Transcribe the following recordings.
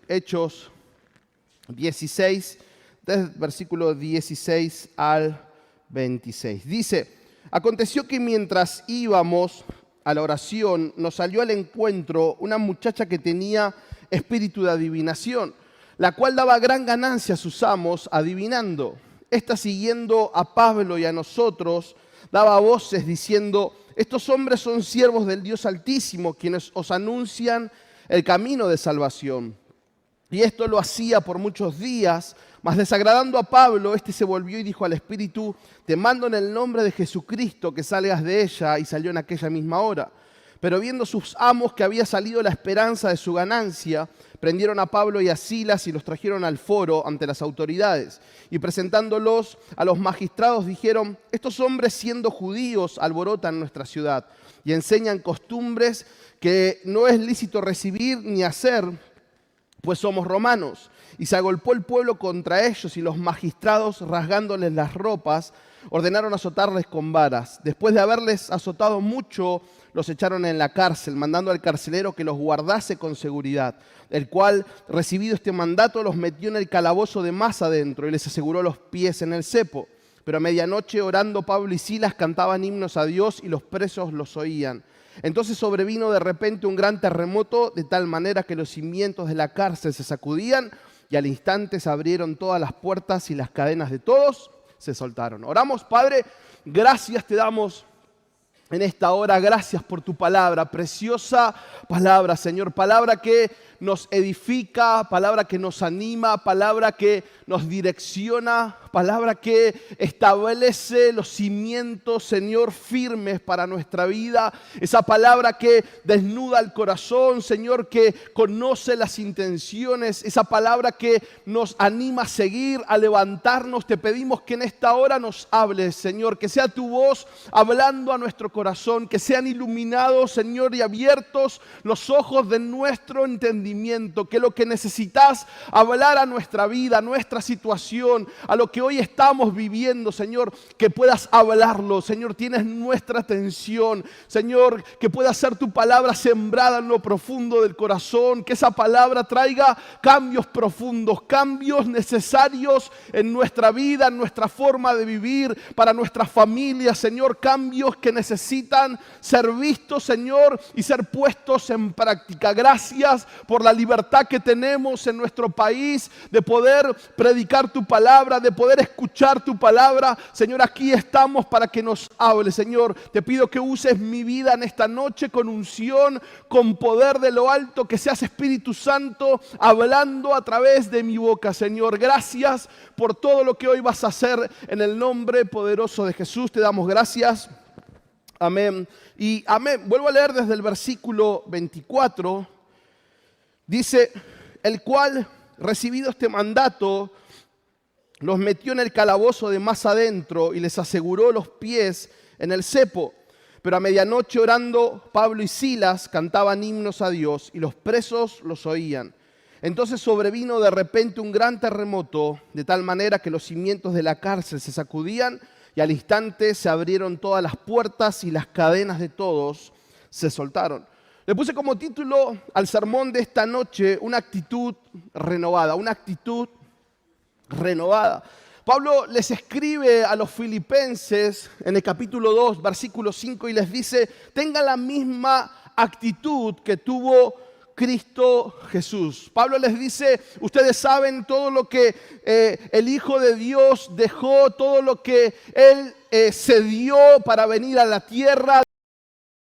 Hechos 16, desde el versículo 16 al 26. Dice: aconteció que mientras íbamos a la oración, nos salió al encuentro una muchacha que tenía espíritu de adivinación, la cual daba gran ganancia a sus amos adivinando. Esta, siguiendo a Pablo y a nosotros, daba voces diciendo: estos hombres son siervos del Dios Altísimo, quienes os anuncian el camino de salvación. Y esto lo hacía por muchos días, mas desagradando a Pablo, este se volvió y dijo al espíritu: te mando en el nombre de Jesucristo que salgas de ella, y salió en aquella misma hora. Pero viendo sus amos que había salido la esperanza de su ganancia, prendieron a Pablo y a Silas y los trajeron al foro ante las autoridades. Y presentándolos a los magistrados dijeron: estos hombres, siendo judíos, alborotan nuestra ciudad y enseñan costumbres que no es lícito recibir ni hacer, pues somos romanos. Y se agolpó el pueblo contra ellos, y los magistrados, rasgándoles las ropas, ordenaron azotarles con varas. Después de haberles azotado mucho, los echaron en la cárcel, mandando al carcelero que los guardase con seguridad, el cual, recibido este mandato, los metió en el calabozo de más adentro y les aseguró los pies en el cepo. Pero a medianoche, orando, Pablo y Silas cantaban himnos a Dios, y los presos los oían. Entonces sobrevino de repente un gran terremoto, de tal manera que los cimientos de la cárcel se sacudían, y al instante se abrieron todas las puertas y las cadenas de todos se soltaron. Oramos. Padre, gracias te damos en esta hora, gracias por tu palabra, preciosa palabra, Señor, palabra que nos edifica, palabra que nos anima, palabra que nos direcciona, palabra que establece los cimientos, Señor, firmes para nuestra vida. Esa palabra que desnuda el corazón, Señor, que conoce las intenciones. Esa palabra que nos anima a seguir, a levantarnos. Te pedimos que en esta hora nos hables, Señor, que sea tu voz hablando a nuestro corazón, que sean iluminados, Señor, y abiertos los ojos de nuestro entendimiento, que lo que necesitas hablar a nuestra vida, a nuestra situación, a lo que hoy estamos viviendo, Señor, que puedas hablarlo. Señor, tienes nuestra atención, Señor, que pueda ser tu palabra sembrada en lo profundo del corazón, que esa palabra traiga cambios profundos, cambios necesarios en nuestra vida, en nuestra forma de vivir, para nuestras familias, Señor, cambios que necesitan ser vistos, Señor, y ser puestos en práctica. Gracias por la libertad que tenemos en nuestro país de poder predicar tu palabra, de poder escuchar tu palabra. Señor, aquí estamos para que nos hable. Señor, te pido que uses mi vida en esta noche con unción, con poder de lo alto, que seas Espíritu Santo hablando a través de mi boca, Señor. Gracias por todo lo que hoy vas a hacer, en el nombre poderoso de Jesús. Te damos gracias. Amén. Y amén. Vuelvo a leer desde el versículo 24. Dice: el cual, recibido este mandato, los metió en el calabozo de más adentro y les aseguró los pies en el cepo. Pero a medianoche, orando, Pablo y Silas cantaban himnos a Dios, y los presos los oían. Entonces sobrevino de repente un gran terremoto, de tal manera que los cimientos de la cárcel se sacudían, y al instante se abrieron todas las puertas y las cadenas de todos se soltaron. Le puse como título al sermón de esta noche: una actitud renovada, una actitud renovada. Pablo les escribe a los filipenses en el capítulo 2, versículo 5, y les dice: tengan la misma actitud que tuvo Cristo Jesús. Pablo les dice: ustedes saben todo lo que el Hijo de Dios dejó, todo lo que Él se dio para venir a la tierra.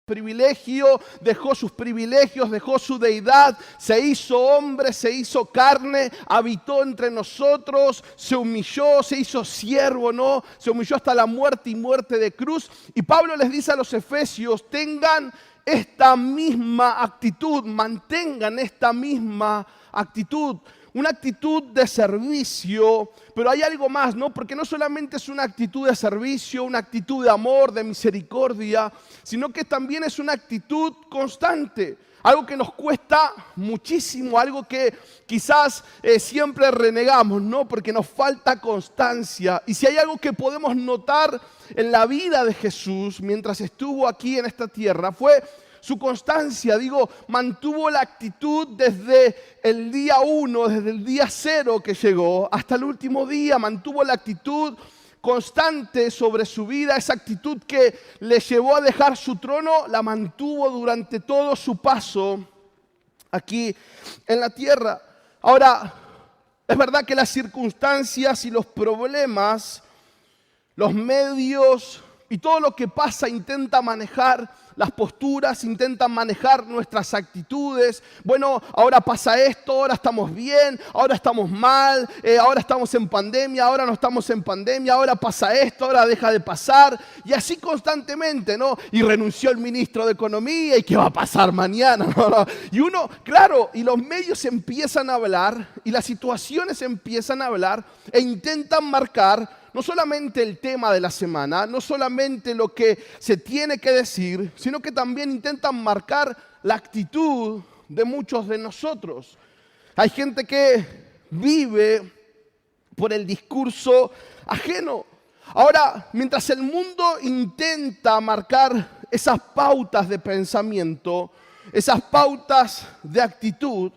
Privilegio, dejó sus privilegios, dejó su deidad, se hizo hombre, se hizo carne, habitó entre nosotros, se humilló, se hizo siervo, ¿no? Se humilló hasta la muerte y muerte de cruz. Y Pablo les dice a los efesios: tengan esta misma actitud, mantengan esta misma actitud. Una actitud de servicio, pero hay algo más, ¿no? Porque no solamente es una actitud de servicio, una actitud de amor, de misericordia, sino que también es una actitud constante. Algo que nos cuesta muchísimo, algo que quizás siempre renegamos, ¿no? Porque nos falta constancia. Y si hay algo que podemos notar en la vida de Jesús mientras estuvo aquí en esta tierra, fue su constancia, mantuvo la actitud desde el día 1, desde el día 0 que llegó hasta el último día. Mantuvo la actitud constante sobre su vida, esa actitud que le llevó a dejar su trono, la mantuvo durante todo su paso aquí en la tierra. Ahora, es verdad que las circunstancias y los problemas, los medios y todo lo que pasa intenta manejar las posturas, intentan manejar nuestras actitudes. Bueno, ahora pasa esto, ahora estamos bien, ahora estamos mal, ahora estamos en pandemia, ahora no estamos en pandemia, ahora pasa esto, ahora deja de pasar. Y así constantemente, ¿no? Y renunció el ministro de Economía, ¿y qué va a pasar mañana? Y uno, claro, y los medios empiezan a hablar, y las situaciones empiezan a hablar, e intentan marcar no solamente el tema de la semana, no solamente lo que se tiene que decir, sino que también intentan marcar la actitud de muchos de nosotros. Hay gente que vive por el discurso ajeno. Ahora, mientras el mundo intenta marcar esas pautas de pensamiento, esas pautas de actitud,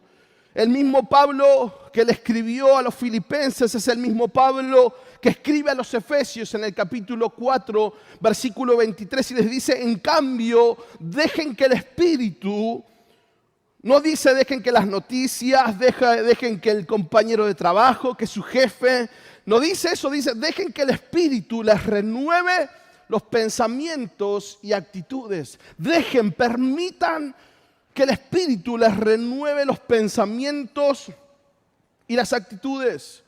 el mismo Pablo que le escribió a los filipenses es el mismo Pablo que escribe a los efesios en el capítulo 4, versículo 23, y les dice: en cambio, dejen que el Espíritu, no dice dejen que las noticias, dejen que el compañero de trabajo, que su jefe, no dice eso, dice dejen que el Espíritu les renueve los pensamientos y actitudes. Permitan que el Espíritu les renueve los pensamientos y las actitudes.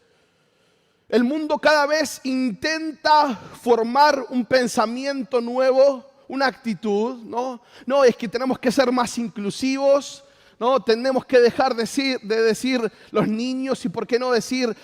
El mundo cada vez intenta formar un pensamiento nuevo, una actitud, ¿no? No, es que tenemos que ser más inclusivos, ¿no? Tenemos que dejar de decir los niños y por qué no decir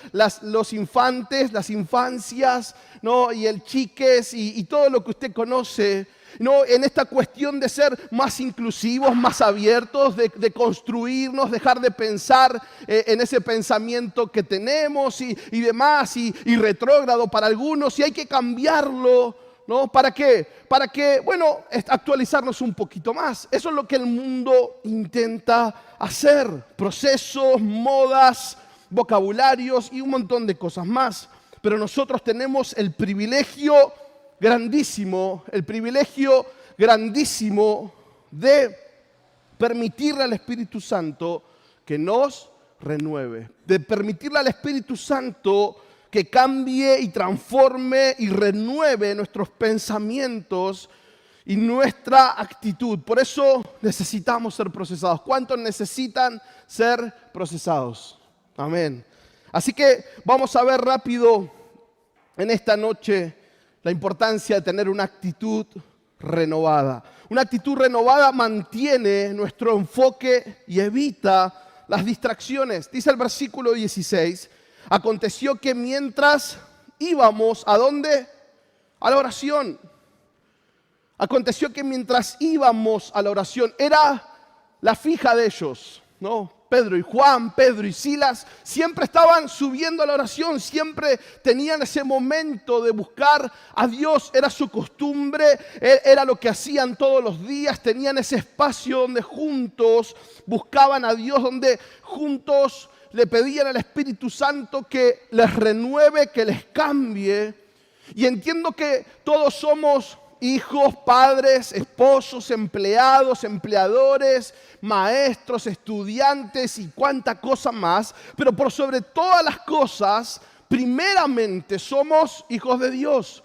los infantes, las infancias, ¿no? Y el chiques y todo lo que usted conoce. No, en esta cuestión de ser más inclusivos, más abiertos, de construirnos, dejar de pensar en ese pensamiento que tenemos y demás, y retrógrado para algunos, y hay que cambiarlo, ¿no? ¿Para qué? Para que, actualizarnos un poquito más. Eso es lo que el mundo intenta hacer. Procesos, modas, vocabularios y un montón de cosas más. Pero nosotros tenemos el privilegio grandísimo de permitirle al Espíritu Santo que nos renueve, de permitirle al Espíritu Santo que cambie y transforme y renueve nuestros pensamientos y nuestra actitud. Por eso necesitamos ser procesados. ¿Cuántos necesitan ser procesados? Amén. Así que vamos a ver rápido en esta noche la importancia de tener una actitud renovada. Una actitud renovada mantiene nuestro enfoque y evita las distracciones. Dice el versículo 16, aconteció que mientras íbamos, ¿a dónde? A la oración. Aconteció que mientras íbamos a la oración, era la fija de ellos, ¿no? Pedro y Juan, Pedro y Silas, siempre estaban subiendo a la oración, siempre tenían ese momento de buscar a Dios, era su costumbre, era lo que hacían todos los días, tenían ese espacio donde juntos buscaban a Dios, donde juntos le pedían al Espíritu Santo que les renueve, que les cambie. Y entiendo que todos somos hijos, padres, esposos, empleados, empleadores, maestros, estudiantes y cuánta cosa más. Pero por sobre todas las cosas, primeramente somos hijos de Dios.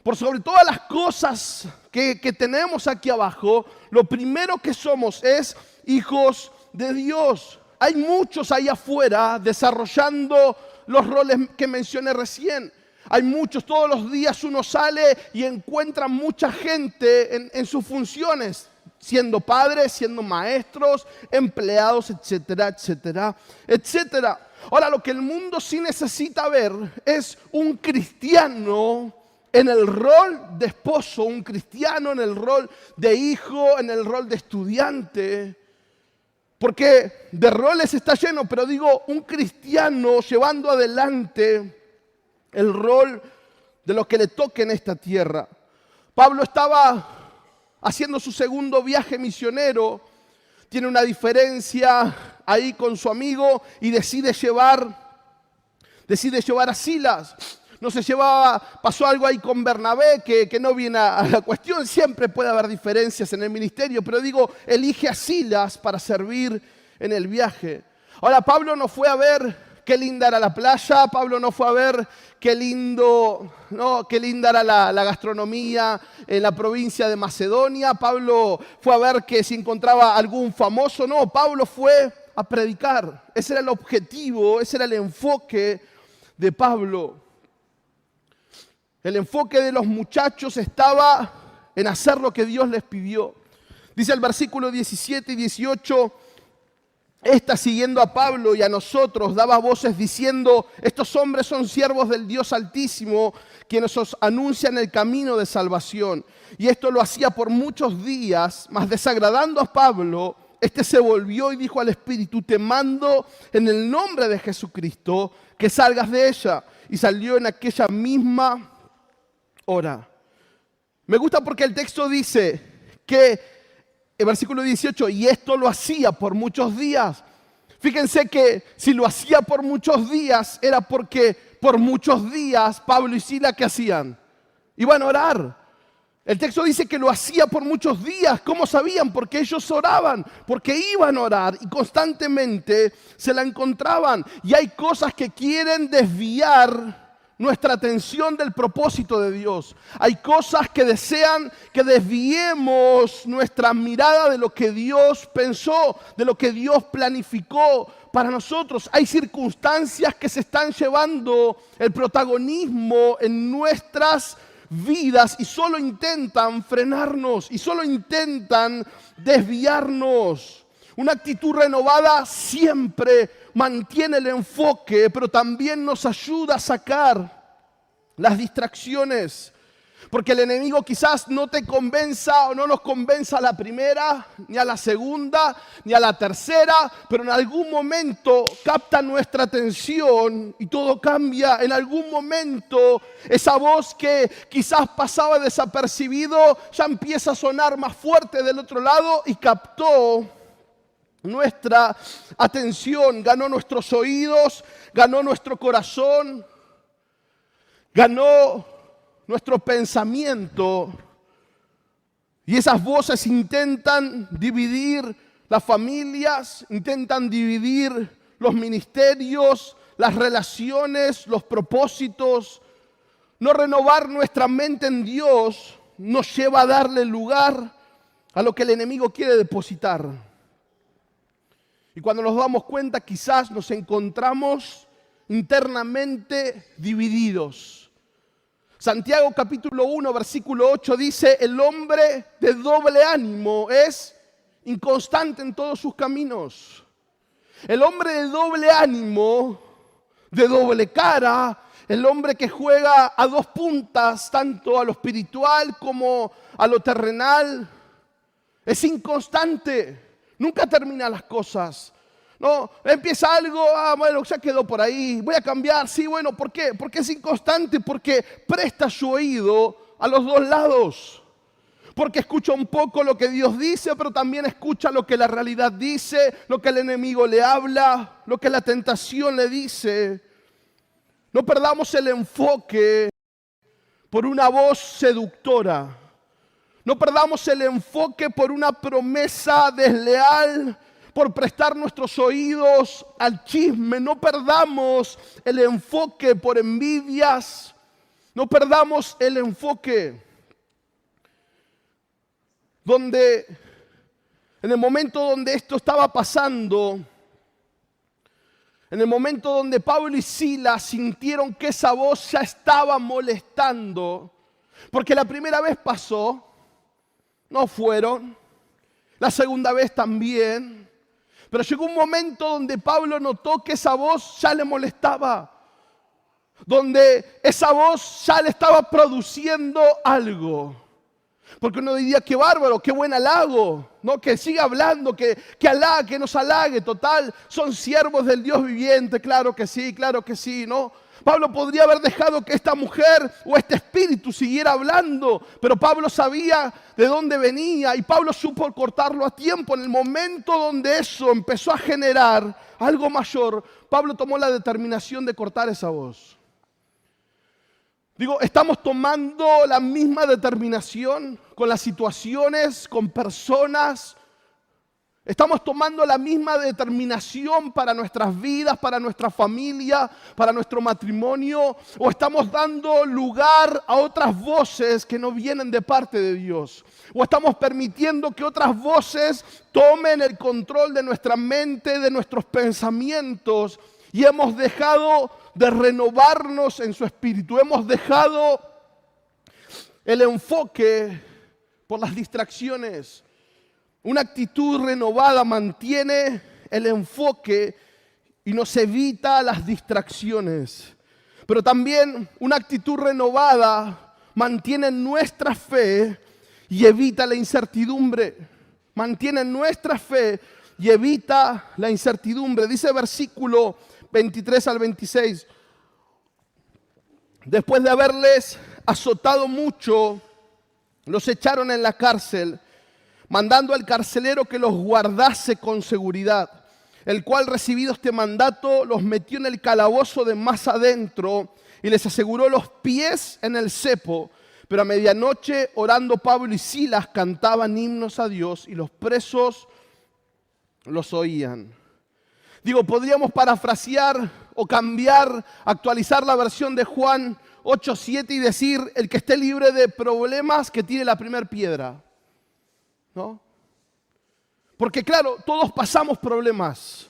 Por sobre todas las cosas que tenemos aquí abajo, lo primero que somos es hijos de Dios. Hay muchos ahí afuera desarrollando los roles que mencioné recién. Hay muchos, todos los días uno sale y encuentra mucha gente en sus funciones, siendo padres, siendo maestros, empleados, etcétera, etcétera, etcétera. Ahora, lo que el mundo sí necesita ver es un cristiano en el rol de esposo, un cristiano en el rol de hijo, en el rol de estudiante. Porque de roles está lleno, pero digo, un cristiano llevando adelante el rol de lo que le toque en esta tierra. Pablo estaba haciendo su segundo viaje misionero, tiene una diferencia ahí con su amigo y decide llevar a Silas. No se llevaba, pasó algo ahí con Bernabé que no viene a la cuestión. Siempre puede haber diferencias en el ministerio, pero digo, elige a Silas para servir en el viaje. Ahora, Pablo no fue a ver qué linda era la playa, Pablo no fue a ver qué linda era la gastronomía en la provincia de Macedonia, Pablo fue a ver que si encontraba algún famoso, no, Pablo fue a predicar. Ese era el objetivo, ese era el enfoque de Pablo. El enfoque de los muchachos estaba en hacer lo que Dios les pidió. Dice el versículo 17 y 18, esta siguiendo a Pablo y a nosotros daba voces diciendo, estos hombres son siervos del Dios Altísimo, quienes os anuncian el camino de salvación. Y esto lo hacía por muchos días, mas desagradando a Pablo, este se volvió y dijo al Espíritu, te mando en el nombre de Jesucristo que salgas de ella. Y salió en aquella misma hora. Me gusta porque el texto dice que el versículo 18, y esto lo hacía por muchos días. Fíjense que si lo hacía por muchos días, era porque por muchos días Pablo y Silas, ¿qué hacían? Iban a orar. El texto dice que lo hacía por muchos días. ¿Cómo sabían? Porque ellos oraban, porque iban a orar y constantemente se la encontraban. Y hay cosas que quieren desviar nuestra atención del propósito de Dios. Hay cosas que desean que desviemos nuestra mirada de lo que Dios pensó, de lo que Dios planificó para nosotros. Hay circunstancias que se están llevando el protagonismo en nuestras vidas y solo intentan frenarnos y solo intentan desviarnos. Una actitud renovada siempre mantiene el enfoque, pero también nos ayuda a sacar las distracciones. Porque el enemigo quizás no te convenza o no nos convenza a la primera, ni a la segunda, ni a la tercera, pero en algún momento capta nuestra atención y todo cambia. En algún momento esa voz que quizás pasaba desapercibido ya empieza a sonar más fuerte del otro lado y captó nuestra atención, ganó nuestros oídos, ganó nuestro corazón, ganó nuestro pensamiento. Y esas voces intentan dividir las familias, intentan dividir los ministerios, las relaciones, los propósitos. No renovar nuestra mente en Dios nos lleva a darle lugar a lo que el enemigo quiere depositar. Y cuando nos damos cuenta, quizás nos encontramos internamente divididos. Santiago capítulo 1, versículo 8 dice, el hombre de doble ánimo es inconstante en todos sus caminos. El hombre de doble ánimo, de doble cara, el hombre que juega a dos puntas, tanto a lo espiritual como a lo terrenal, es inconstante. Nunca termina las cosas. No, empieza algo, bueno, ya quedó por ahí, voy a cambiar, sí, bueno, ¿por qué? Porque es inconstante, porque presta su oído a los dos lados. Porque escucha un poco lo que Dios dice, pero también escucha lo que la realidad dice, lo que el enemigo le habla, lo que la tentación le dice. No perdamos el enfoque por una voz seductora. No perdamos el enfoque por una promesa desleal, por prestar nuestros oídos al chisme. No perdamos el enfoque por envidias. No perdamos el enfoque donde, en el momento donde esto estaba pasando, en el momento donde Pablo y Silas sintieron que esa voz ya estaba molestando, porque la primera vez pasó, no fueron, la segunda vez también, pero llegó un momento donde Pablo notó que esa voz ya le molestaba, donde esa voz ya le estaba produciendo algo. Porque uno diría, qué bárbaro, qué buen halago, ¿no? Que siga hablando, que halague, que nos halague, total, son siervos del Dios viviente, claro que sí, ¿no? Pablo podría haber dejado que esta mujer o este espíritu siguiera hablando, pero Pablo sabía de dónde venía y Pablo supo cortarlo a tiempo. En el momento donde eso empezó a generar algo mayor, Pablo tomó la determinación de cortar esa voz. Digo, estamos tomando la misma determinación con las situaciones, con personas. Estamos tomando la misma determinación para nuestras vidas, para nuestra familia, para nuestro matrimonio. O estamos dando lugar a otras voces que no vienen de parte de Dios. O estamos permitiendo que otras voces tomen el control de nuestra mente, de nuestros pensamientos. Y hemos dejado de renovarnos en su espíritu. Hemos dejado el enfoque por las distracciones. Una actitud renovada mantiene el enfoque y nos evita las distracciones. Pero también una actitud renovada mantiene nuestra fe y evita la incertidumbre. Mantiene nuestra fe y evita la incertidumbre. Dice versículo 23 al 26. Después de haberles azotado mucho, los echaron en la cárcel, mandando al carcelero que los guardase con seguridad, el cual, recibido este mandato, los metió en el calabozo de más adentro y les aseguró los pies en el cepo. Pero a medianoche, orando Pablo y Silas, cantaban himnos a Dios y los presos los oían. Digo, podríamos parafrasear o cambiar, actualizar la versión de Juan 8:7 y decir, el que esté libre de problemas, que tire la primera piedra. ¿No? Porque claro, todos pasamos problemas.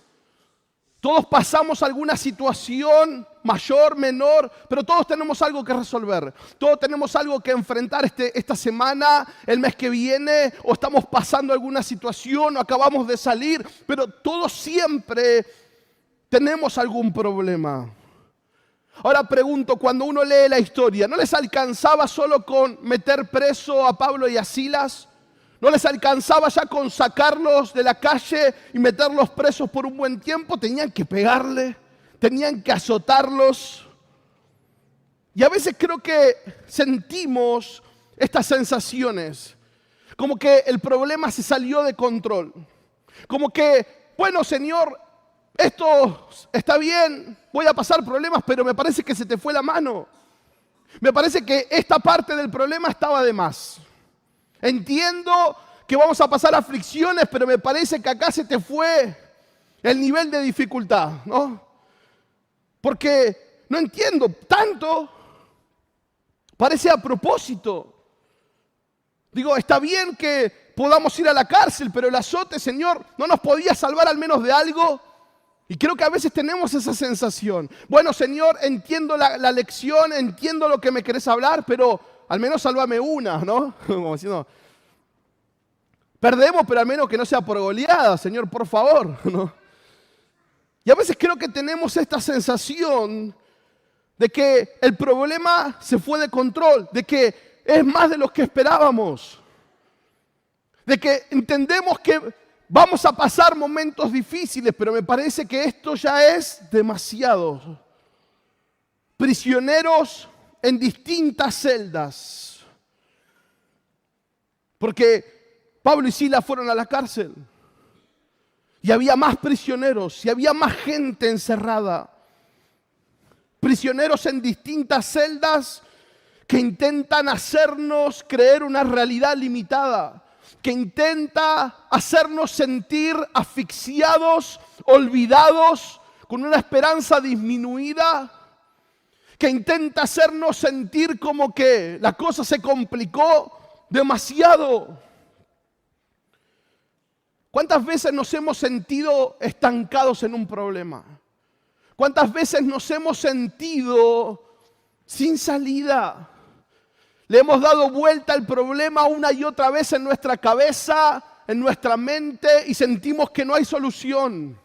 Todos pasamos alguna situación mayor, menor, pero todos tenemos algo que resolver. Todos tenemos algo que enfrentar esta semana, el mes que viene, o estamos pasando alguna situación, o acabamos de salir, pero todos siempre tenemos algún problema. Ahora pregunto, cuando uno lee la historia, ¿no les alcanzaba solo con meter preso a Pablo y a Silas? ¿No les alcanzaba ya con sacarlos de la calle y meterlos presos por un buen tiempo? Tenían que pegarle, tenían que azotarlos. Y a veces creo que sentimos estas sensaciones, como que el problema se salió de control. Como que, bueno, Señor, esto está bien, voy a pasar problemas, pero me parece que se te fue la mano. Me parece que esta parte del problema estaba de más. Entiendo que vamos a pasar aflicciones, pero me parece que acá se te fue el nivel de dificultad, ¿no? Porque no entiendo tanto, parece a propósito. Digo, está bien que podamos ir a la cárcel, pero el azote, Señor, ¿no nos podía salvar al menos de algo? Y creo que a veces tenemos esa sensación. Bueno, Señor, entiendo la lección, entiendo lo que me querés hablar, pero al menos sálvame una, ¿no? Como diciendo, perdemos, pero al menos que no sea por goleada, Señor, por favor, ¿no? Y a veces creo que tenemos esta sensación de que el problema se fue de control, de que es más de lo que esperábamos, de que entendemos que vamos a pasar momentos difíciles, pero me parece que esto ya es demasiado. Prisioneros en distintas celdas. Porque Pablo y Silas fueron a la cárcel. Y había más prisioneros, y había más gente encerrada. Prisioneros en distintas celdas que intentan hacernos creer una realidad limitada, que intenta hacernos sentir asfixiados, olvidados, con una esperanza disminuida, que intenta hacernos sentir como que la cosa se complicó demasiado. ¿Cuántas veces nos hemos sentido estancados en un problema? ¿Cuántas veces nos hemos sentido sin salida? Le hemos dado vuelta al problema una y otra vez en nuestra cabeza, en nuestra mente, y sentimos que no hay solución.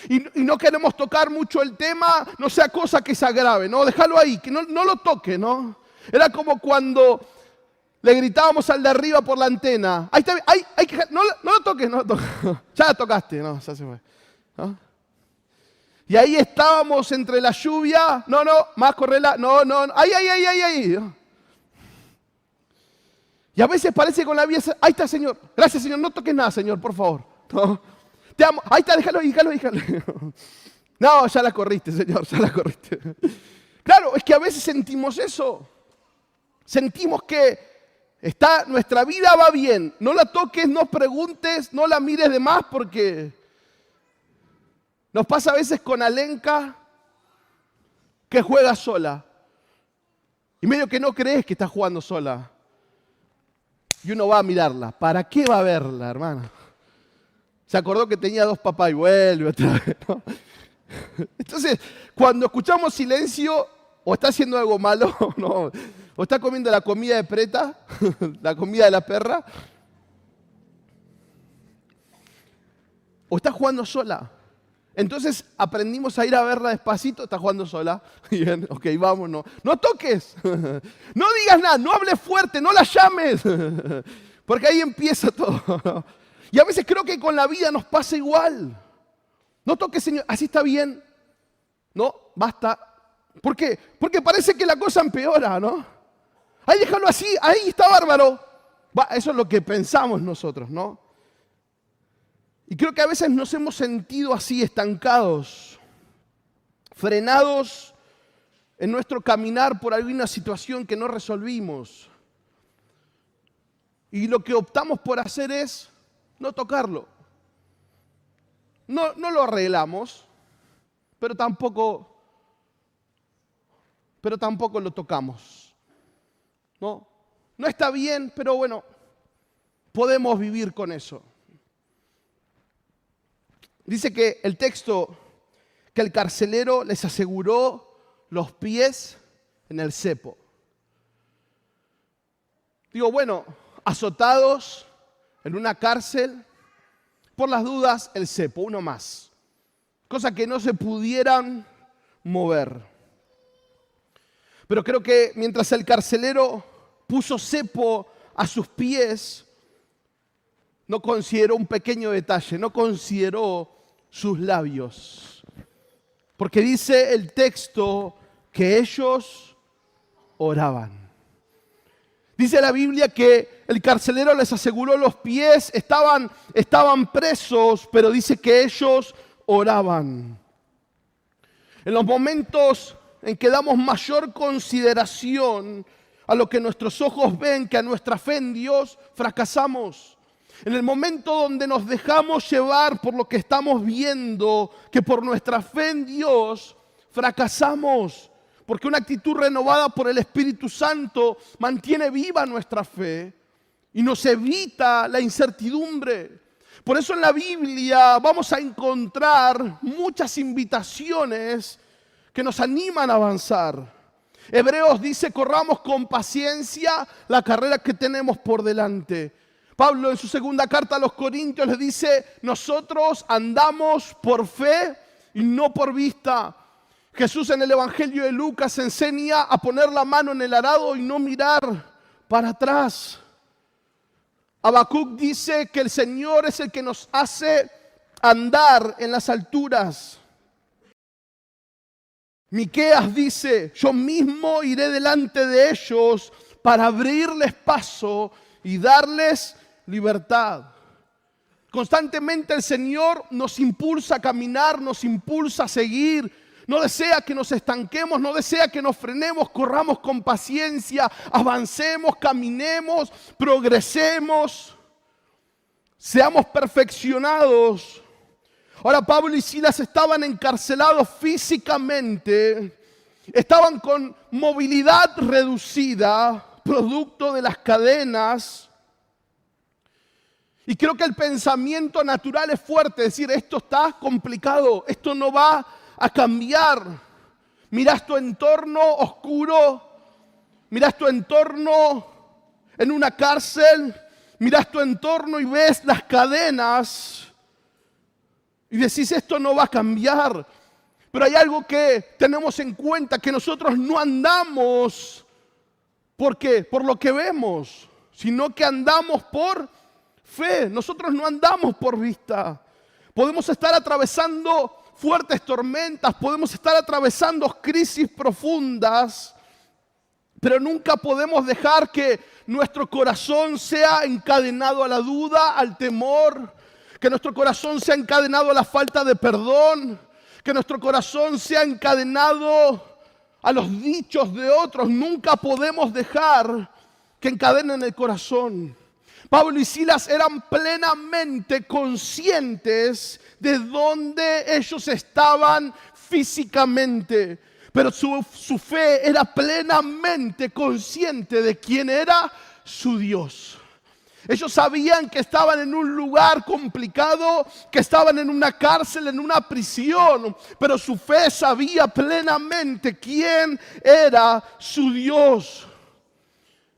Y no queremos tocar mucho el tema, no sea cosa que se agrave, ¿no? Déjalo ahí, que no lo toque, ¿no? Era como cuando Le gritábamos al de arriba por la antena. Ahí está, no lo toques, no lo toques. Ya la tocaste, no, ya se fue. ¿No? Y ahí estábamos entre la lluvia. No, más correla. No. Ahí. Y a veces parece con la vida. Ahí está, Señor. Gracias, Señor. No toques nada, Señor, por favor. No. Te amo. Ahí está, déjalo. No, ya la corriste, Señor, ya la corriste. Claro, es que a veces sentimos eso. Sentimos que nuestra vida va bien. No la toques, no preguntes, no la mires de más porque nos pasa a veces con Alenka que juega sola. Y medio que no crees que está jugando sola. Y uno va a mirarla. ¿Para qué va a verla, hermana? Se acordó que tenía 2 papás y vuelve otra vez, ¿no? Entonces, cuando escuchamos silencio, o está haciendo algo malo, ¿no? O está comiendo la comida de preta, la comida de la perra, o está jugando sola. Entonces aprendimos a ir a verla despacito, está jugando sola. Bien, ok, vámonos. No toques, no digas nada, no hables fuerte, no la llames, porque ahí empieza todo. Y a veces creo que con la vida nos pasa igual. No toques, Señor, así está bien. No, basta. ¿Por qué? Porque parece que la cosa empeora, ¿no? Ahí déjalo así, ahí está bárbaro. Eso es lo que pensamos nosotros, ¿no? Y creo que a veces nos hemos sentido así, estancados, frenados en nuestro caminar por alguna situación que no resolvimos. Y lo que optamos por hacer es no tocarlo. No lo arreglamos, pero tampoco lo tocamos. No está bien, pero bueno, podemos vivir con eso. Dice que el texto, que el carcelero les aseguró los pies en el cepo. Digo, bueno, azotados en una cárcel, por las dudas, el cepo, uno más. Cosa que no se pudieran mover. Pero creo que mientras el carcelero puso cepo a sus pies, no consideró un pequeño detalle, no consideró sus labios. Porque dice el texto que ellos oraban. Dice la Biblia que el carcelero les aseguró los pies, estaban presos, pero dice que ellos oraban. En los momentos en que damos mayor consideración a lo que nuestros ojos ven que a nuestra fe en Dios, fracasamos. En el momento donde nos dejamos llevar por lo que estamos viendo, que por nuestra fe en Dios, fracasamos. Porque una actitud renovada por el Espíritu Santo mantiene viva nuestra fe y nos evita la incertidumbre. Por eso en la Biblia vamos a encontrar muchas invitaciones que nos animan a avanzar. Hebreos dice, corramos con paciencia la carrera que tenemos por delante. Pablo en su segunda carta a los Corintios les dice, nosotros andamos por fe y no por vista. Jesús en el Evangelio de Lucas enseña a poner la mano en el arado y no mirar para atrás. Habacuc dice que el Señor es el que nos hace andar en las alturas. Miqueas dice, yo mismo iré delante de ellos para abrirles paso y darles libertad. Constantemente el Señor nos impulsa a caminar, nos impulsa a seguir. No desea que nos estanquemos, no desea que nos frenemos, corramos con paciencia, avancemos, caminemos, progresemos, seamos perfeccionados. Ahora Pablo y Silas estaban encarcelados físicamente, estaban con movilidad reducida, producto de las cadenas. Y creo que el pensamiento natural es fuerte, decir, esto está complicado, esto no va a cambiar. Miras tu entorno oscuro, miras tu entorno en una cárcel, miras tu entorno y ves las cadenas y decís, esto no va a cambiar. Pero hay algo que tenemos en cuenta, que nosotros no andamos por lo que vemos. sino que andamos por fe. Nosotros no andamos por vista. Podemos estar atravesando fuertes tormentas, podemos estar atravesando crisis profundas, pero nunca podemos dejar que nuestro corazón sea encadenado a la duda, al temor, que nuestro corazón sea encadenado a la falta de perdón, que nuestro corazón sea encadenado a los dichos de otros. Nunca podemos dejar que encadenen el corazón. Pablo y Silas eran plenamente conscientes de dónde ellos estaban físicamente, pero su fe era plenamente consciente de quién era su Dios. Ellos sabían que estaban en un lugar complicado, que estaban en una cárcel, en una prisión, pero su fe sabía plenamente quién era su Dios.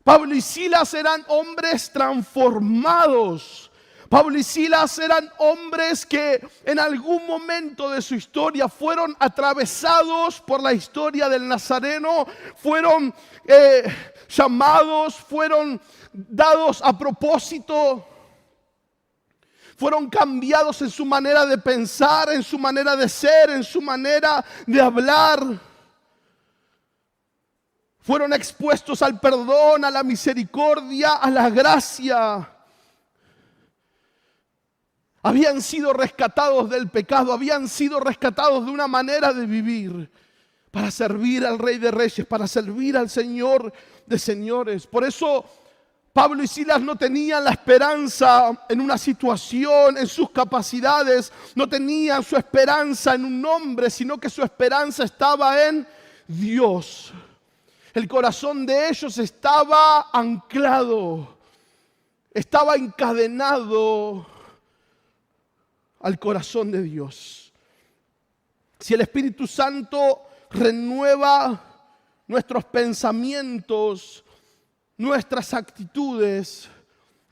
Pablo y Silas eran hombres transformados. Pablo y Silas eran hombres que en algún momento de su historia fueron atravesados por la historia del Nazareno, fueron llamados, fueron dados a propósito, fueron cambiados en su manera de pensar, en su manera de ser, en su manera de hablar. Fueron expuestos al perdón, a la misericordia, a la gracia. Habían sido rescatados del pecado, habían sido rescatados de una manera de vivir para servir al Rey de Reyes, para servir al Señor de Señores. Por eso Pablo y Silas no tenían la esperanza en una situación, en sus capacidades, no tenían su esperanza en un hombre, sino que su esperanza estaba en Dios. El corazón de ellos estaba anclado, estaba encadenado al corazón de Dios. Si el Espíritu Santo renueva nuestros pensamientos, nuestras actitudes,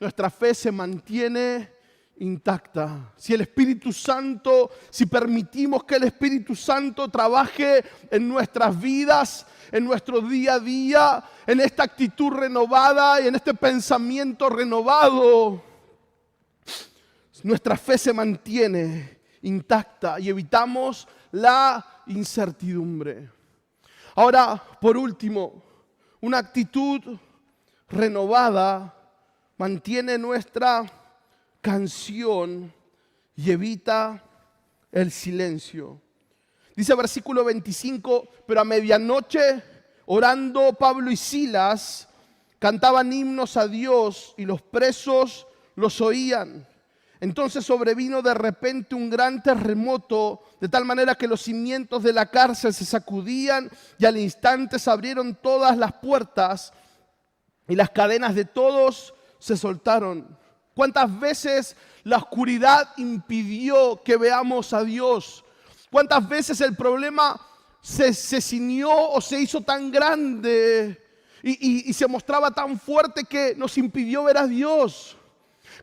nuestra fe se mantiene intacta. Si el Espíritu Santo, si permitimos que el Espíritu Santo trabaje en nuestras vidas, en nuestro día a día, en esta actitud renovada y en este pensamiento renovado, nuestra fe se mantiene intacta y evitamos la incertidumbre. Ahora, por último, una actitud renovada mantiene nuestra canción y evita el silencio. Dice versículo 25, pero a medianoche, orando Pablo y Silas, cantaban himnos a Dios y los presos los oían. Entonces sobrevino de repente un gran terremoto, de tal manera que los cimientos de la cárcel se sacudían y al instante se abrieron todas las puertas y las cadenas de todos se soltaron. ¿Cuántas veces la oscuridad impidió que veamos a Dios? ¿Cuántas veces el problema se ciñó o se hizo tan grande y se mostraba tan fuerte que nos impidió ver a Dios?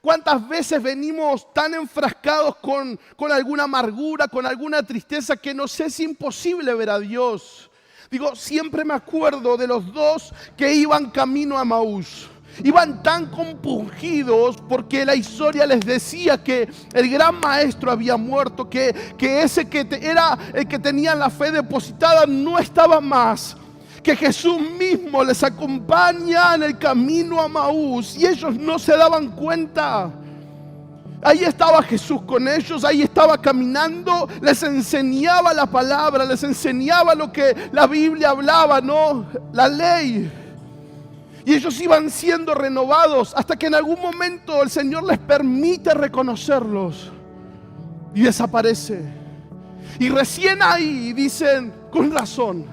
¿Cuántas veces venimos tan enfrascados con alguna amargura, con alguna tristeza que nos es imposible ver a Dios? Digo, siempre me acuerdo de los dos que iban camino a Emaús. Iban tan compungidos porque la historia les decía que el gran maestro había muerto, que ese que era el que tenía la fe depositada no estaba más, que Jesús mismo les acompaña en el camino a Emaús y ellos no se daban cuenta. Ahí estaba Jesús con ellos, ahí estaba caminando, les enseñaba la palabra, les enseñaba lo que la Biblia hablaba, ¿no? La ley. Y ellos iban siendo renovados hasta que en algún momento el Señor les permite reconocerlos y desaparece. Y recién ahí dicen, con razón,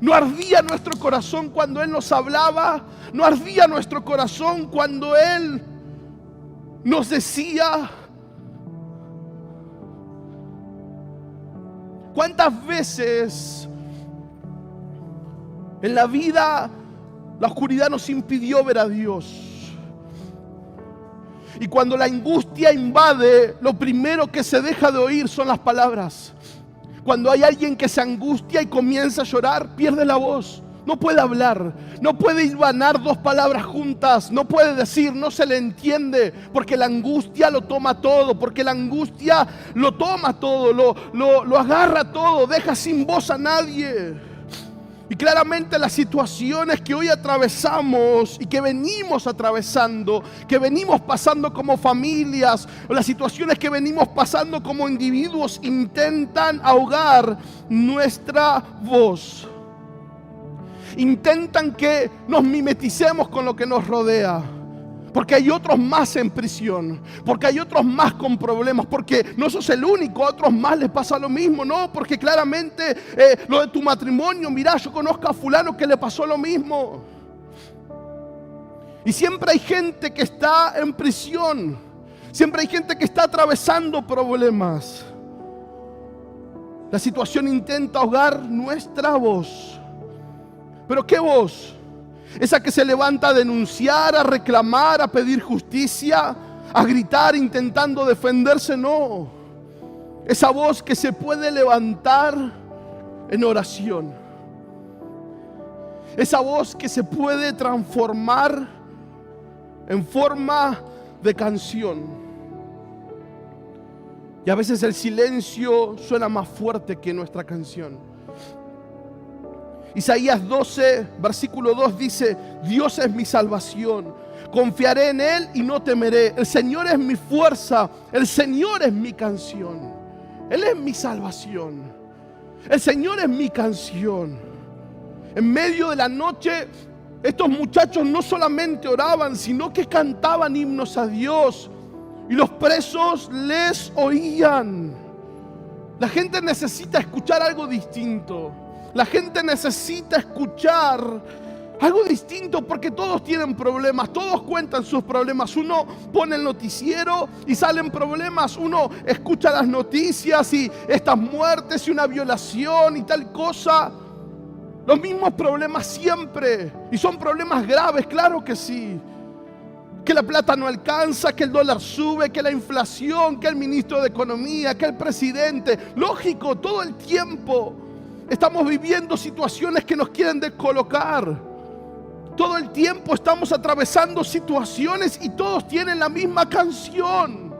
no ardía nuestro corazón cuando Él nos hablaba, no ardía nuestro corazón cuando Él nos decía. ¿Cuántas veces en la vida la oscuridad nos impidió ver a Dios? Y cuando la angustia invade, lo primero que se deja de oír son las palabras. Cuando hay alguien que se angustia y comienza a llorar, pierde la voz, no puede hablar, no puede hilvanar dos palabras juntas, no puede decir, no se le entiende, porque la angustia lo toma todo, porque la angustia lo toma todo, lo agarra todo, deja sin voz a nadie. Y claramente las situaciones que hoy atravesamos y que venimos atravesando, que venimos pasando como familias, o las situaciones que venimos pasando como individuos, intentan ahogar nuestra voz. Intentan que nos mimeticemos con lo que nos rodea. Porque hay otros más en prisión, porque hay otros más con problemas, porque no sos el único, a otros más les pasa lo mismo, no, porque claramente lo de tu matrimonio, mirá, yo conozco a fulano que le pasó lo mismo. Y siempre hay gente que está en prisión, siempre hay gente que está atravesando problemas. La situación intenta ahogar nuestra voz. ¿Pero qué voz? Esa que se levanta a denunciar, a reclamar, a pedir justicia, a gritar intentando defenderse, no. Esa voz que se puede levantar en oración. Esa voz que se puede transformar en forma de canción. Y a veces el silencio suena más fuerte que nuestra canción. Isaías 12, versículo 2 dice: Dios es mi salvación, confiaré en Él y no temeré. El Señor es mi fuerza, el Señor es mi canción. Él es mi salvación, el Señor es mi canción. En medio de la noche, estos muchachos no solamente oraban, sino que cantaban himnos a Dios. Y los presos les oían. La gente necesita escuchar algo distinto. La gente necesita escuchar algo distinto, porque todos tienen problemas, todos cuentan sus problemas. Uno pone el noticiero y salen problemas. Uno escucha las noticias y estas muertes y una violación y tal cosa. Los mismos problemas siempre. Y son problemas graves, claro que sí. Que la plata no alcanza, que el dólar sube, que la inflación, que el ministro de Economía, que el presidente. Lógico, todo el tiempo estamos viviendo situaciones que nos quieren descolocar. Todo el tiempo estamos atravesando situaciones y todos tienen la misma canción.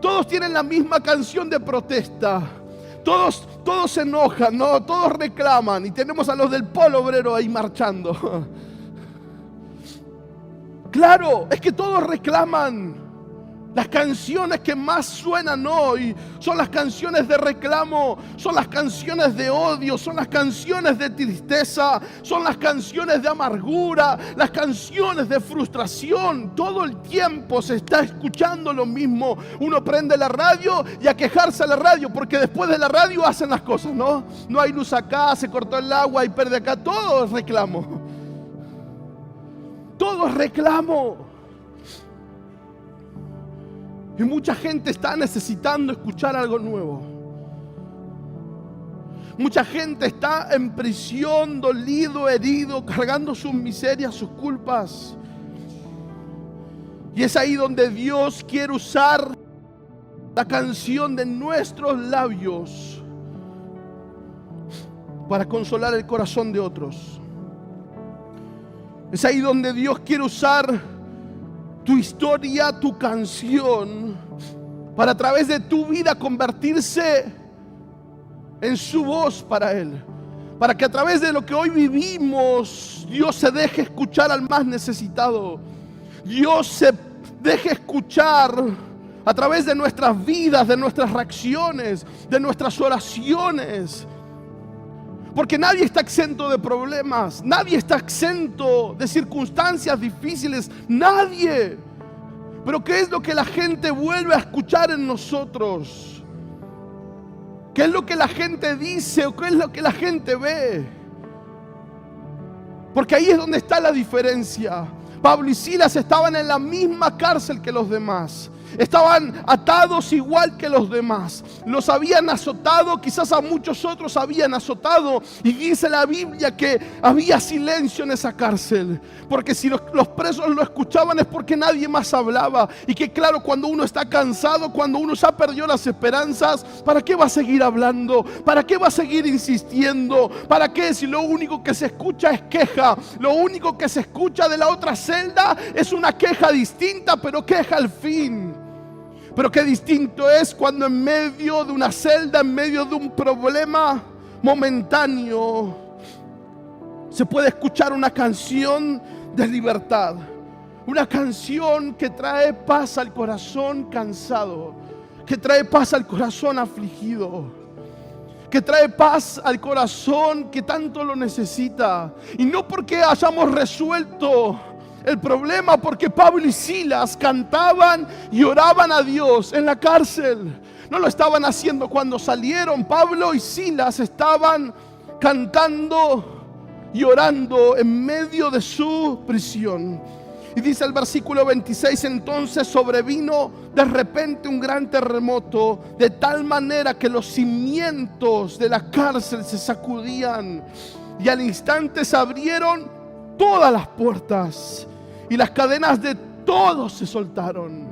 Todos tienen la misma canción de protesta. Todos se enojan, ¿no? Todos reclaman. Y tenemos a los del Polo Obrero ahí marchando. Claro, es que todos reclaman. Las canciones que más suenan hoy son las canciones de reclamo, son las canciones de odio, son las canciones de tristeza, son las canciones de amargura, las canciones de frustración. Todo el tiempo se está escuchando lo mismo. Uno prende la radio y a quejarse a la radio, porque después de la radio hacen las cosas, ¿no? No hay luz acá, se cortó el agua, hay pérdida acá, todo es reclamo. Todo es reclamo. Y mucha gente está necesitando escuchar algo nuevo. Mucha gente está en prisión, dolido, herido, cargando sus miserias, sus culpas. Y es ahí donde Dios quiere usar la canción de nuestros labios para consolar el corazón de otros. Es ahí donde Dios quiere usar tu historia, tu canción, para a través de tu vida convertirse en su voz para Él. Para que a través de lo que hoy vivimos, Dios se deje escuchar al más necesitado. Dios se deje escuchar a través de nuestras vidas, de nuestras reacciones, de nuestras oraciones. Porque nadie está exento de problemas, nadie está exento de circunstancias difíciles, nadie. Pero ¿qué es lo que la gente vuelve a escuchar en nosotros? ¿Qué es lo que la gente dice o qué es lo que la gente ve? Porque ahí es donde está la diferencia. Pablo y Silas estaban en la misma cárcel que los demás. Estaban atados igual que los demás. Los habían azotado, quizás a muchos otros habían azotado. Y dice la Biblia que había silencio en esa cárcel. Porque si los presos lo escuchaban es porque nadie más hablaba. Y que claro, cuando uno está cansado, cuando uno ya perdió las esperanzas, ¿para qué va a seguir hablando? ¿Para qué va a seguir insistiendo? ¿Para qué si lo único que se escucha es queja? Lo único que se escucha de la otra celda es una queja distinta, pero queja al fin. Pero qué distinto es cuando en medio de una celda, en medio de un problema momentáneo, se puede escuchar una canción de libertad. Una canción que trae paz al corazón cansado, que trae paz al corazón afligido, que trae paz al corazón que tanto lo necesita. Y no porque hayamos resuelto el problema, porque Pablo y Silas cantaban y oraban a Dios en la cárcel. No lo estaban haciendo cuando salieron. Pablo y Silas estaban cantando y orando en medio de su prisión. Y dice el versículo 26, entonces sobrevino de repente un gran terremoto, de tal manera que los cimientos de la cárcel se sacudían, y al instante se abrieron todas las puertas y las cadenas de todos se soltaron.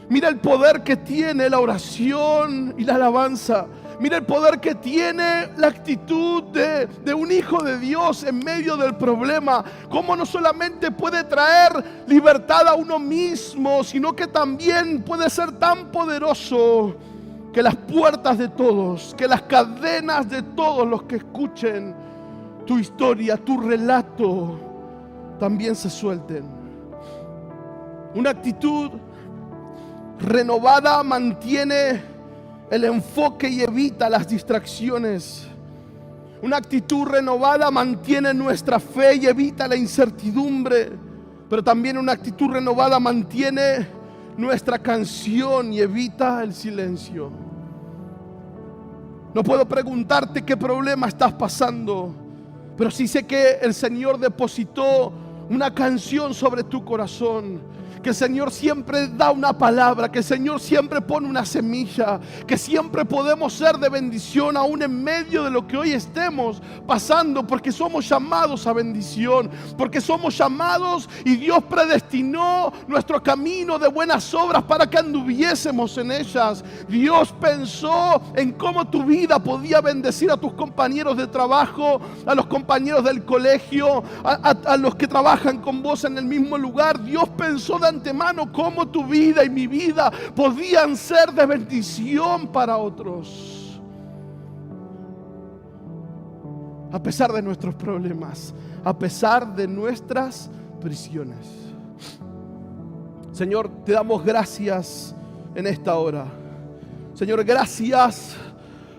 Mira el poder que tiene la oración y la alabanza. Mira el poder que tiene la actitud de un hijo de Dios en medio del problema. Cómo no solamente puede traer libertad a uno mismo, sino que también puede ser tan poderoso que las puertas de todos, que las cadenas de todos los que escuchen tu historia, tu relato, también se suelten. Una actitud renovada mantiene el enfoque y evita las distracciones. Una actitud renovada mantiene nuestra fe y evita la incertidumbre. Pero también una actitud renovada mantiene nuestra canción y evita el silencio. No puedo preguntarte qué problema estás pasando, pero sí sé que el Señor depositó una canción sobre tu corazón. Que el Señor siempre da una palabra, que el Señor siempre pone una semilla, que siempre podemos ser de bendición aún en medio de lo que hoy estemos pasando, porque somos llamados a bendición, porque somos llamados y Dios predestinó nuestro camino de buenas obras para que anduviésemos en ellas. Dios pensó en cómo tu vida podía bendecir a tus compañeros de trabajo, a los compañeros del colegio, a los que trabajan con vos en el mismo lugar. Dios pensó de antemano cómo tu vida y mi vida podían ser de bendición para otros. A pesar de nuestros problemas, a pesar de nuestras prisiones. Señor, te damos gracias en esta hora. Señor, gracias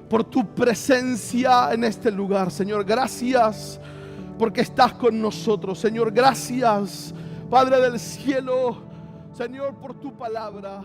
por tu presencia en este lugar. Señor, gracias porque estás con nosotros. Señor, gracias, Padre del cielo, Señor, por tu palabra.